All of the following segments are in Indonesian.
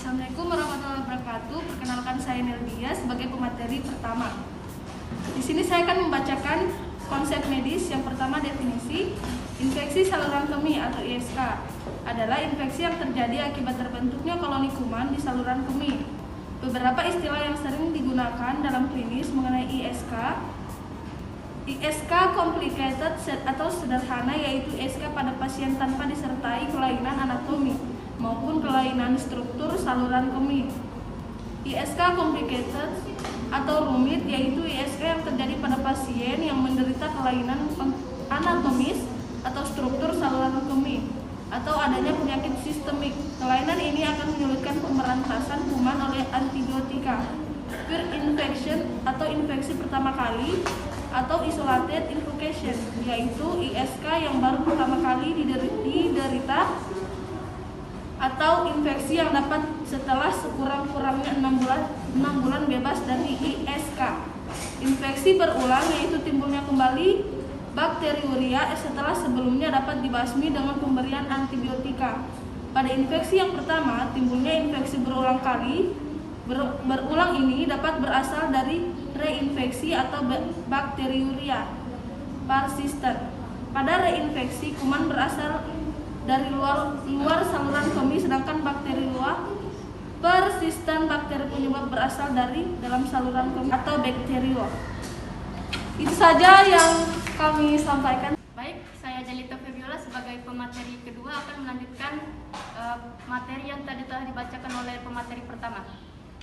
Assalamualaikum warahmatullahi wabarakatuh. Perkenalkan saya Neldia sebagai pemateri pertama. Di sini saya akan membacakan konsep medis. Yang pertama, definisi. Infeksi saluran kemih atau ISK adalah infeksi yang terjadi akibat terbentuknya koloni kuman di saluran kemih. Beberapa istilah yang sering digunakan dalam klinis mengenai ISK. ISK complicated atau sederhana, yaitu ISK pada pasien tanpa disertai kelainan anatomi maupun kelainan struktur saluran kemih. ISK complicated atau rumit, yaitu ISK yang terjadi pada pasien yang menderita kelainan anatomis atau struktur saluran kemih atau adanya penyakit sistemik. Kelainan ini akan menyulitkan pemberantasan kuman oleh antibiotika. First infection atau infeksi pertama kali atau isolated infection, yaitu ISK yang baru pertama kali diderita atau infeksi yang dapat setelah sekurang-kurangnya 6 bulan bebas dari ISK. Infeksi berulang, yaitu timbulnya kembali bakteriuria setelah sebelumnya dapat dibasmi dengan pemberian antibiotika. Pada infeksi yang pertama, timbulnya infeksi berulang kali. Berulang ini dapat berasal dari reinfeksi atau bakteriuria persisten. Pada reinfeksi, kuman berasal dari luar saluran kemih, sedangkan bakteriuria persisten, bakteri penyebab berasal dari dalam saluran kemih atau bakterio. Itu saja yang kami sampaikan. Baik, saya Jelita Febiola sebagai pemateri kedua akan melanjutkan materi yang tadi telah dibacakan oleh pemateri pertama.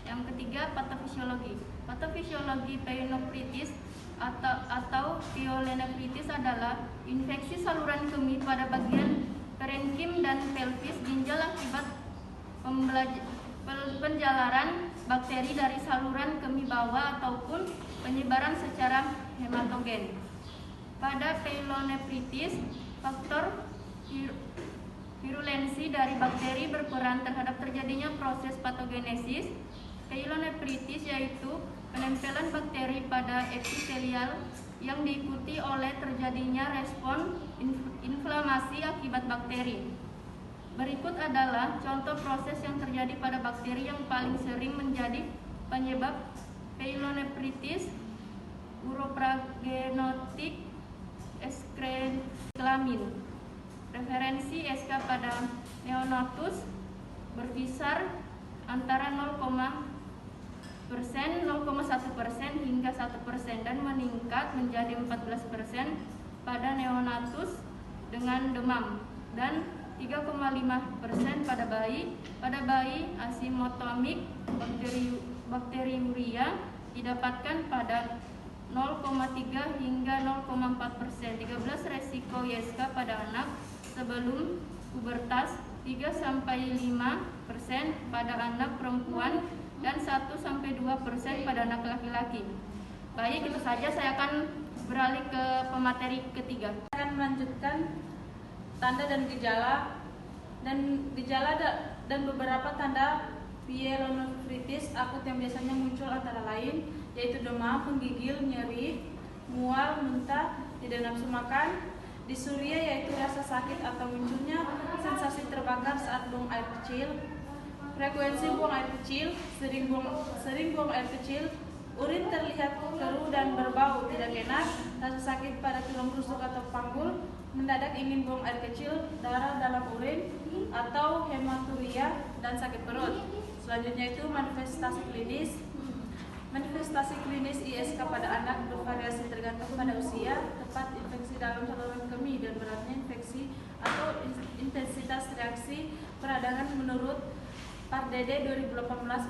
Yang ketiga, patofisiologi. Patofisiologi pyelonephritis atau pyelonephritis adalah infeksi saluran kemih pada bagian parenkim dan pelvis ginjal akibat penjalaran bakteri dari saluran kemih bawah ataupun penyebaran secara hematogen. Pada pyelonephritis, faktor virulensi dari bakteri berperan terhadap terjadinya proses patogenesis pyelonephritis, yaitu penempelan bakteri pada epitelial yang diikuti oleh terjadinya respon inflamasi akibat bakteri. Berikut adalah contoh proses yang terjadi pada bakteri yang paling sering menjadi penyebab pyelonephritis: uropragenotic excretoklamin. Referensi SK pada neonatus berkisar antara 0,1% hingga 1% dan meningkat menjadi 14% pada neonatus dengan demam dan 3,5% pada bayi. Pada bayi asimptomatik, bakteriuria didapatkan pada 0,3 hingga 0,4%. 13 resiko ISK pada anak sebelum pubertas, 3-5% pada anak perempuan dan 1-2% pada anak laki-laki. Baik, itu saja. Saya akan beralih ke pemateri ketiga. Saya akan melanjutkan tanda dan gejala dan beberapa tanda pyelonephritis akut yang biasanya muncul antara lain yaitu demam, penggigil, nyeri, mual, muntah, tidak nafsu makan, disuria yaitu rasa sakit atau munculnya sensasi terbakar saat buang air kecil, frekuensi buang air kecil, sering buang air kecil, urin terlihat keruh dan berbau tidak enak, rasa sakit pada tulang rusuk atau panggul, mendadak ingin buang air kecil, darah dalam urin atau hematuria dan sakit perut. Selanjutnya itu manifestasi klinis. Manifestasi klinis ISK pada anak bervariasi tergantung pada usia, tempat infeksi dalam saluran kemih, dan beratnya infeksi atau intensitas reaksi peradangan menurut Pardede 2018.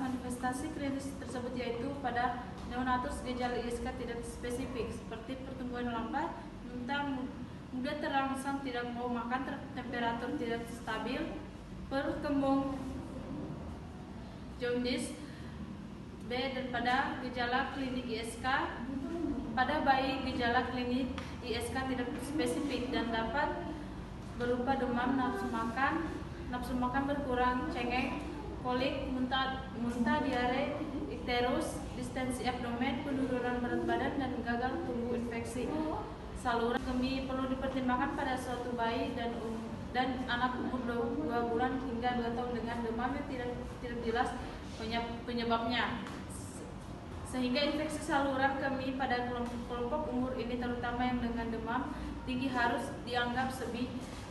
Manifestasi klinis tersebut yaitu pada neonatus gejala ISK tidak spesifik seperti pertumbuhan lambat, muntah, mudah terangsang, tidak mau makan, temperatur tidak stabil, perut kembung, jaundice. B. Daripada gejala klinik ISK pada bayi, gejala klinik ISK tidak spesifik dan dapat berupa demam, nafsu makan berkurang, cengeng, kolik, muntah, diare, ikterus, distensi abdomen, penurunan berat badan, dan gagal tumbuh infeksi. saluran kemih perlu dipertimbangkan pada suatu bayi dan anak umur 2 bulan hingga 2 tahun dengan demam yang tidak jelas penyebabnya. Sehingga infeksi saluran kemih pada kelompok umur ini, terutama yang dengan demam tinggi, harus dianggap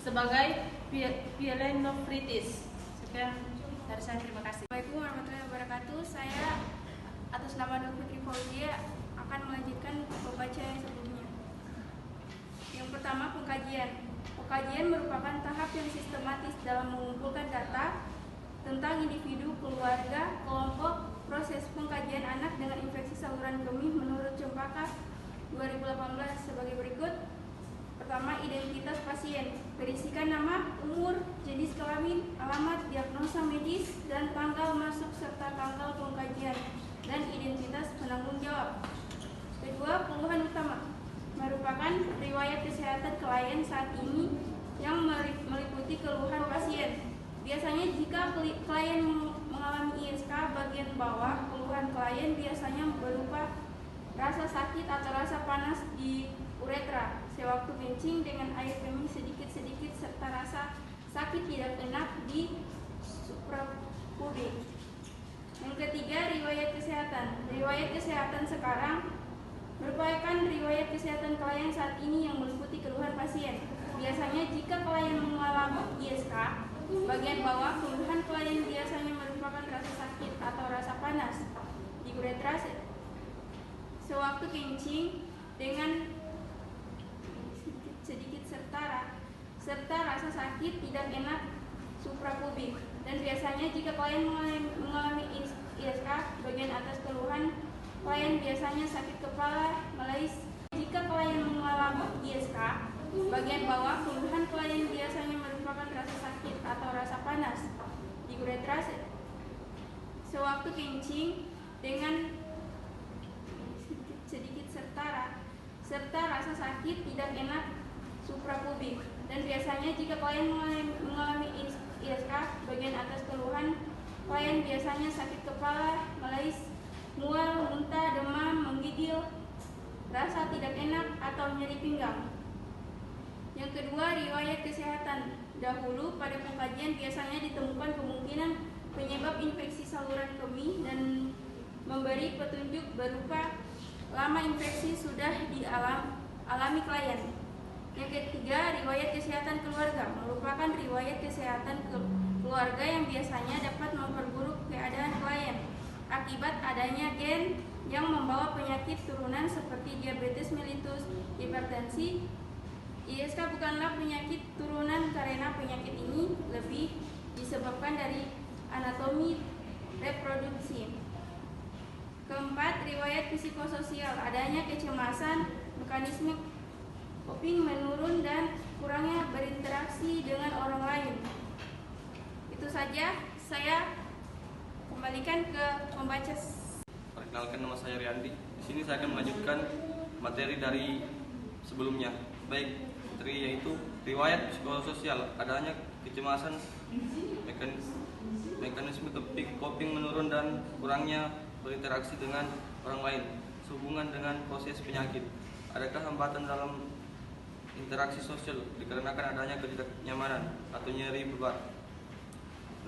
sebagai pielonefritis. Sekian dari saya, terima kasih. Assalamualaikum warahmatullahi wabarakatuh. Saya atas nama Nur Putri Fauzia akan melanjutkan pembaca yang sebelumnya. Yang pertama, pengkajian. Pengkajian merupakan tahap yang sistematis dalam mengumpulkan data tentang individu, keluarga, kelompok. Proses pengkajian anak dengan infeksi saluran kemih menurut Cempaka 2018 sebagai berikut. Pertama, identitas pasien, berisikan nama, umur, jenis kelamin, alamat, diagnosa medis, dan tanggal masuk serta tanggal pengkajian, dan identitas penanggung jawab. Kedua, keluhan utama, merupakan riwayat kesehatan klien saat ini yang meliputi keluhan pasien. Biasanya jika klien mengalami ISK bagian bawah, keluhan klien biasanya berupa rasa sakit atau rasa panas di uretra sewaktu kencing dengan air kemih sedikit-sedikit serta rasa sakit tidak enak di suprapubik. Yang ketiga, riwayat kesehatan. Riwayat kesehatan sekarang merupakan riwayat kesehatan klien saat ini yang meliputi keluhan pasien. Biasanya jika klien mengalami ISK bagian bawah, keluhan klien biasanya merupakan rasa sakit atau rasa panas di uretra sewaktu kencing dengan sedikit serta rasa sakit tidak enak suprapubik. Dan biasanya jika klien mengalami ISK bagian atas keluhan klien biasanya sakit kepala, meleis. Jika klien mengalami ISK bagian bawah, keluhan klien biasanya merupakan rasa sakit atau rasa panas di uretra sewaktu kencing dengan sedikit serta rasa sakit tidak enak suprapubik. Dan biasanya jika klien mengalami ISK bagian atas keluhan klien biasanya sakit kepala, meleis, mual, muntah, demam, menggigil, rasa tidak enak atau nyeri pinggang. Yang kedua, riwayat kesehatan. Dahulu pada pengkajian biasanya ditemukan kemungkinan penyebab infeksi saluran kemih dan memberi petunjuk berupa lama infeksi sudah dialami klien. Yang ketiga, riwayat kesehatan keluarga merupakan riwayat kesehatan keluarga yang biasanya dapat memperburuk keadaan klien akibat adanya gen yang membawa penyakit turunan seperti diabetes mellitus, hipertensi. ISK bukanlah penyakit turunan karena penyakit ini lebih disebabkan dari anatomi reproduksi. Keempat, riwayat psikososial, adanya kecemasan, mekanisme coping menurun dan kurangnya berinteraksi dengan orang lain. Itu saja, saya kembalikan ke pembaca. Perkenalkan, nama saya Riyandi. Di sini saya akan melanjutkan materi dari sebelumnya. Baik, materi yaitu riwayat psikososial, adanya kecemasan, mekanisme coping menurun dan kurangnya berinteraksi dengan orang lain sehubungan dengan proses penyakit. Adakah hambatan dalam interaksi sosial dikarenakan adanya ketidaknyamanan atau nyeri beban.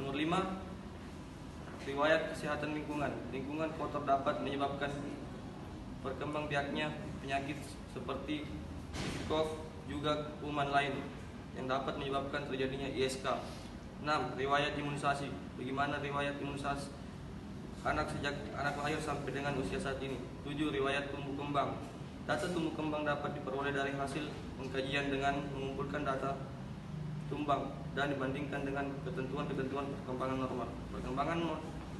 Nomor 5, riwayat kesehatan lingkungan. Lingkungan kotor dapat menyebabkan berkembangbiaknya penyakit seperti COVID, juga kuman lain yang dapat menyebabkan terjadinya ISK. 6, riwayat imunisasi. Bagaimana riwayat imunisasi anak sejak anak lahir sampai dengan usia saat ini. 7, riwayat tumbuh kembang. Data tumbuh kembang dapat diperoleh dari hasil pengkajian dengan mengumpulkan data tumbang dan dibandingkan dengan ketentuan-ketentuan perkembangan normal, perkembangan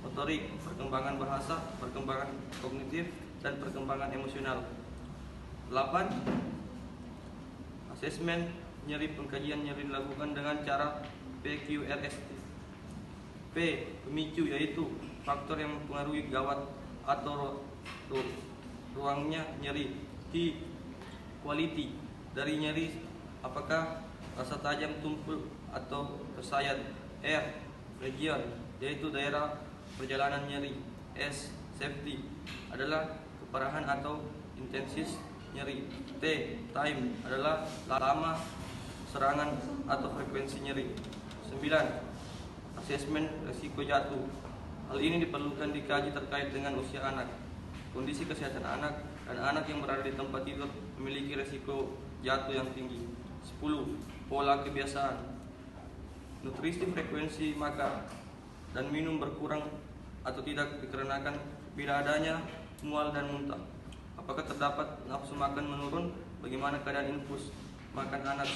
motorik, perkembangan bahasa, perkembangan kognitif, dan perkembangan emosional. 8, asesmen nyeri. Pengkajian nyeri dilakukan dengan cara PQRST. P, pemicu, yaitu faktor yang mempengaruhi gawat atau ruangnya nyeri. Q, quality, dari nyeri apakah rasa tajam, tumpul, atau tersayat. R, region, yaitu daerah perjalanan nyeri. S, safety, adalah keparahan atau nyeri. T. Time adalah lama serangan atau frekuensi nyeri. 9. Asesmen risiko jatuh. Hal ini diperlukan dikaji terkait dengan usia anak, kondisi kesehatan anak, dan anak yang berada di tempat tidur memiliki risiko jatuh yang tinggi. 10. Pola kebiasaan. Nutrisi, frekuensi makan dan minum berkurang atau tidak dikarenakan bila adanya mual dan muntah. Apakah terdapat nafsu makan menurun? Bagaimana keadaan infus makan anak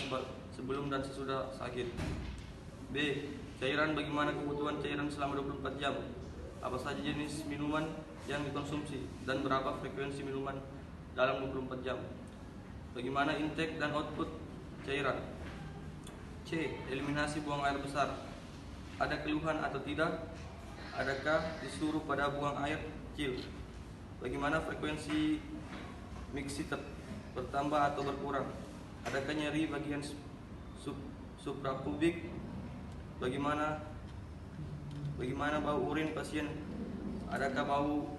sebelum dan sesudah sakit? B. Cairan. Bagaimana kebutuhan cairan selama 24 jam? Apa saja jenis minuman yang dikonsumsi dan berapa frekuensi minuman dalam 24 jam? Bagaimana intake dan output cairan? C. Eliminasi buang air besar. Ada keluhan atau tidak? Adakah disuruh pada buang air kecil? Bagaimana frekuensi miksi bertambah atau berkurang? Adakah nyeri bagian suprapubik? Bagaimana bau urin pasien? Adakah bau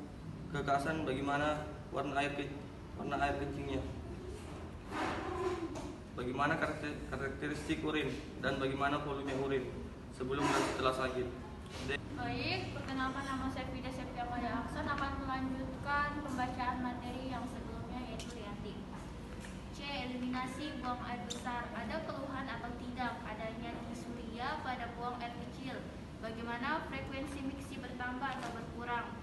kekasan? Bagaimana warna air kencingnya? Bagaimana karakteristik urin dan bagaimana volume urin sebelum dan setelah sakit? Baik, perkenalkan nama saya Fida Septiamada Aksan akan melanjutkan pembacaan materi yang sebelumnya yaitu Rianti. C. Eliminasi buang air besar. Ada keluhan atau tidak adanya disuria pada buang air kecil? Bagaimana frekuensi miksi bertambah atau berkurang?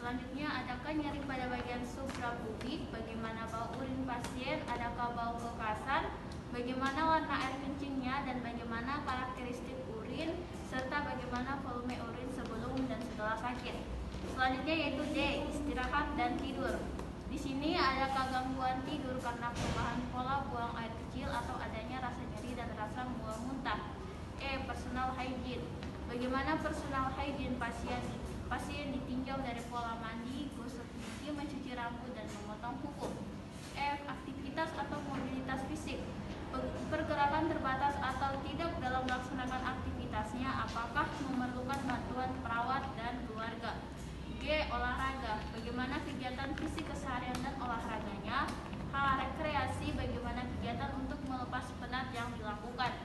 Selanjutnya, adakah nyeri pada bagian suprapubik? Bagaimana bau urin pasien? Adakah bau kekasan? Bagaimana warna air kencingnya dan bagaimana karakteristik urin serta bagaimana volume urin sebelum dan setelah sakit. Selanjutnya yaitu D. Istirahat dan tidur. Di sini adakah gangguan tidur karena perubahan pola buang air kecil atau adanya rasa nyeri dan rasa mual muntah. E. Personal hygiene. Bagaimana personal hygiene pasien? Pasien ditinjau dari pola mandi, gosok gigi, mencuci rambut, dan memotong kuku. F. Aktivitas atau mobilitas fisik. Pergerakan terbatas atau tidak dalam melaksanakan aktivitasnya, apakah memerlukan bantuan perawat dan keluarga. G. Olahraga. Bagaimana kegiatan fisik keseharian dan olahraganya. H. Rekreasi. Bagaimana kegiatan untuk melepas penat yang dilakukan.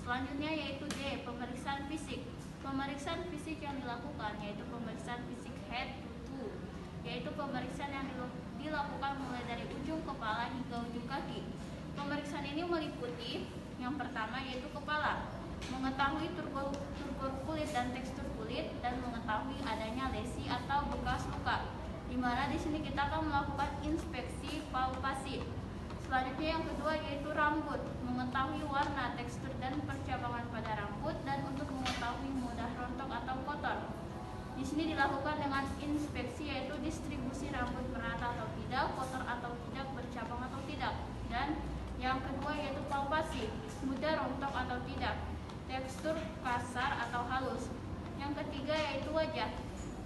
Selanjutnya yaitu D. Pemeriksaan fisik. Pemeriksaan fisik yang dilakukan yaitu pemeriksaan fisik head to toe, yaitu pemeriksaan yang dilakukan mulai dari ujung kepala hingga ujung kaki. Pemeriksaan ini meliputi yang pertama yaitu kepala, mengetahui turgor kulit dan tekstur kulit, dan mengetahui adanya lesi atau bekas luka. Di mana di sini kita akan melakukan inspeksi palpasi. Selanjutnya yang kedua yaitu rambut, mengetahui warna, tekstur, dan percabangan pada rambut, dan untuk mengetahui mudah rontok atau kotor. Di sini dilakukan dengan inspeksi yaitu distribusi rambut merata atau tidak, kotor atau tidak, bercabang atau tidak. Dan yang kedua yaitu palpasi, mudah rontok atau tidak, tekstur kasar atau halus. Yang ketiga yaitu wajah,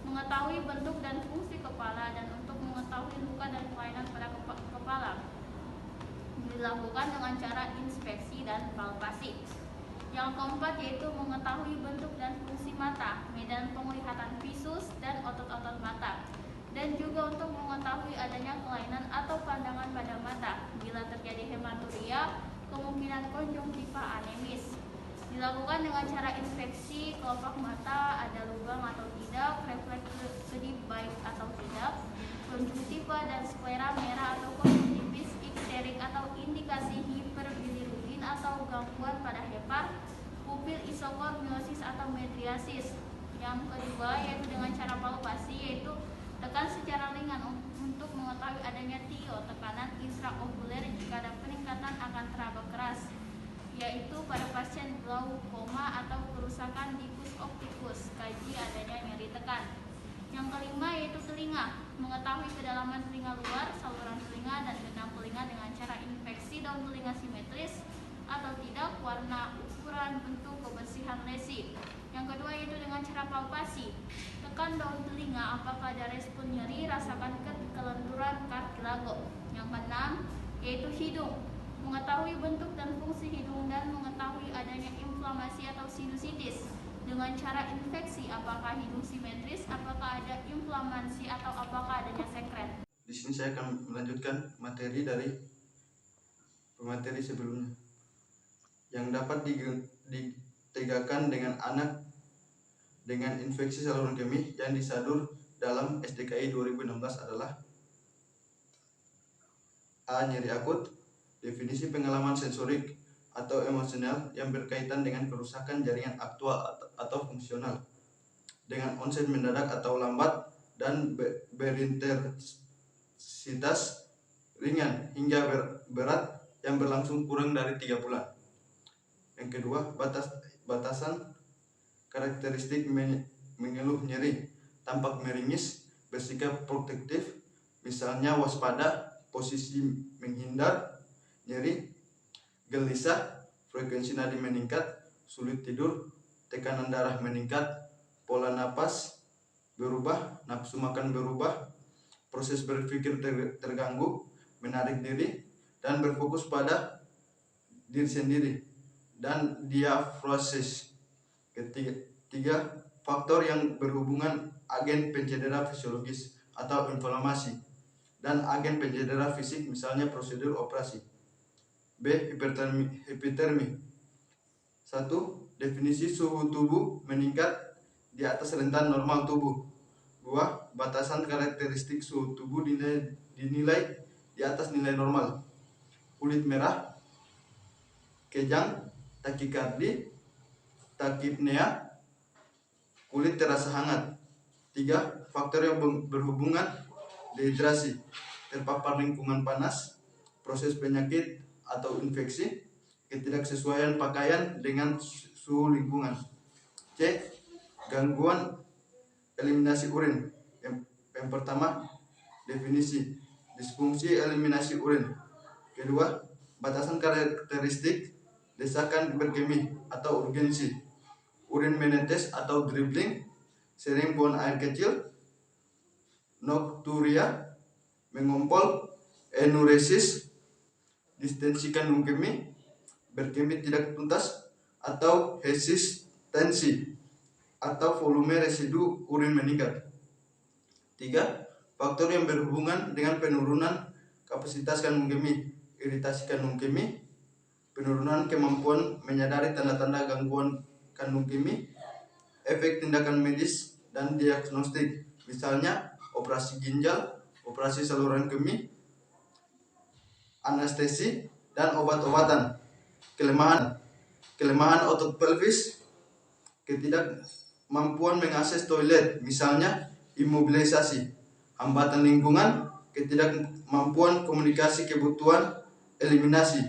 mengetahui bentuk dan fungsi kepala, dan untuk mengetahui luka dan kelainan pada kepala dilakukan dengan cara inspeksi dan palpasi. Yang keempat yaitu mengetahui bentuk dan fungsi mata, medan penglihatan visus, dan otot-otot mata, dan juga untuk mengetahui adanya kelainan atau pandangan pada mata. Bila terjadi hematuria, kemungkinan konjungtiva anemis. Dilakukan dengan cara inspeksi kelopak mata, ada lubang atau tidak, refleks kedip baik atau tidak, konjungtiva dan sklera merah atau konjungtivis ikterik atau indikasi hiperbilirubin atau gangguan pada hepar, pupil isokor miosis atau medriasis. Yang kedua yaitu dengan cara palpasi, yaitu tekan secara ringan untuk mengetahui adanya tio, tekanan intraokuler jika ada peningkatan akan teraba keras, yaitu pada pasien glaukoma atau kerusakan dikus optikus, kaji adanya nyeri tekan. Yang kelima yaitu telinga, mengetahui kedalaman telinga luar, saluran telinga, dan genang telinga dengan cara infeksi daun telinga simetris atau tidak, warna, ukuran, bentuk, kebersihan lesi. Yang kedua yaitu dengan cara palpasi, tekan daun telinga apakah ada respon nyeri, rasakan kelenturan kartilago. Yang keenam yaitu hidung, mengetahui bentuk dan fungsi hidung dan mengetahui adanya inflamasi atau sinusitis dengan cara infeksi, apakah hidung simetris, apakah ada inflamasi, atau apakah adanya sekret. Di di sini saya akan melanjutkan materi dari pemateri sebelumnya yang dapat ditegakkan dengan anak dengan infeksi saluran kemih yang disadur dalam SDKI 2016 adalah: A. Nyeri akut. Definisi pengalaman sensorik atau emosional yang berkaitan dengan kerusakan jaringan aktual atau fungsional dengan onset mendadak atau lambat dan berintensitas ringan hingga berat yang berlangsung kurang dari 3 bulan. Yang kedua, batasan karakteristik mengeluh nyeri, tampak meringis, bersikap protektif, misalnya waspada, posisi menghindar, nyeri, gelisah, frekuensi nadi meningkat, sulit tidur, tekanan darah meningkat, pola napas berubah, nafsu makan berubah, proses berpikir terganggu, menarik diri, dan berfokus pada diri sendiri, dan diafrosis. Ketiga, faktor yang berhubungan agen pencedera fisiologis atau inflamasi dan agen pencedera fisik, misalnya prosedur operasi. B. Hipertermi. 1. Definisi suhu tubuh meningkat di atas rentan normal tubuh. 2. Batasan karakteristik suhu tubuh dinilai di atas nilai normal. Kulit merah, kejang, takikardi, takipnea, kulit terasa hangat. 3. Faktor yang berhubungan dehidrasi, terpapar lingkungan panas, proses penyakit atau infeksi, ketidaksesuaian pakaian dengan suhu lingkungan. C. Gangguan eliminasi urin. Yang pertama, definisi disfungsi eliminasi urin. Kedua, batasan karakteristik desakan berkemih atau urgensi, urin menetes atau dribbling, sering buang air kecil, nokturia, mengompol, enuresis, distensi kandung kemih, berkemih tidak tuntas, atau hesistensi atau volume residu urin meningkat. 3. Faktor yang berhubungan dengan penurunan kapasitas kandung kemih, iritasi kandung kemih, penurunan kemampuan menyadari tanda-tanda gangguan kandung kemih, efek tindakan medis dan diagnostik, misalnya operasi ginjal, operasi saluran kemih, anestesi, dan obat-obatan. Kelemahan otot pelvis, ketidakmampuan mengakses toilet, misalnya imobilisasi, hambatan lingkungan, ketidakmampuan komunikasi kebutuhan, eliminasi,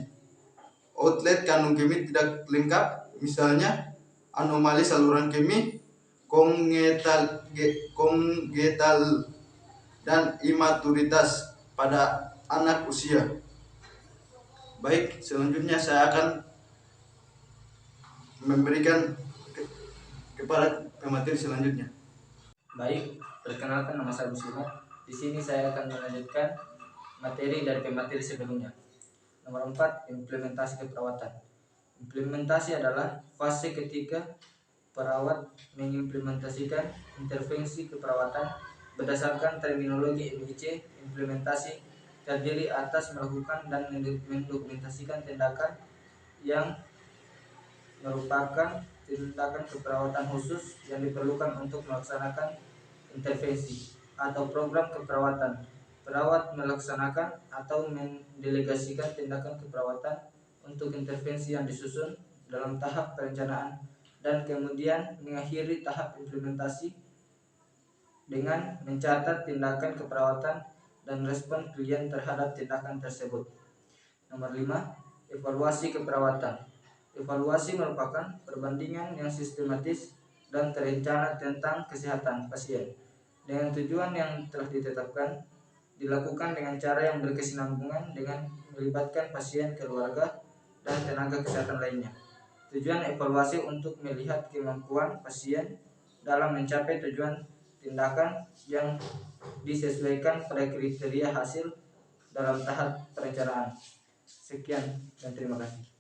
outlet kandung kemih tidak lengkap, misalnya anomali saluran kemih, kongenital dan imaturitas pada anak usia. Baik, selanjutnya saya akan memberikan kepada pemateri selanjutnya. Baik, perkenalkan, nama saya Muslimat. Di sini saya akan melanjutkan materi dari pemateri sebelumnya. Nomor 4, implementasi keperawatan. Implementasi adalah fase ketika perawat mengimplementasikan intervensi keperawatan berdasarkan terminologi MIC. Implementasi terdiri atas melakukan dan mendokumentasikan tindakan yang merupakan tindakan keperawatan khusus yang diperlukan untuk melaksanakan intervensi atau program keperawatan. Perawat melaksanakan atau mendelegasikan tindakan keperawatan untuk intervensi yang disusun dalam tahap perencanaan dan kemudian mengakhiri tahap implementasi dengan mencatat tindakan keperawatan dan respon klien terhadap tindakan tersebut. Nomor 5, evaluasi keperawatan. Evaluasi merupakan perbandingan yang sistematis dan terencana tentang kesehatan pasien dengan tujuan yang telah ditetapkan, dilakukan dengan cara yang berkesinambungan dengan melibatkan pasien, keluarga, dan tenaga kesehatan lainnya. Tujuan evaluasi untuk melihat kemampuan pasien dalam mencapai tujuan tindakan yang disesuaikan pada kriteria hasil dalam tahap perencanaan. Sekian dan terima kasih.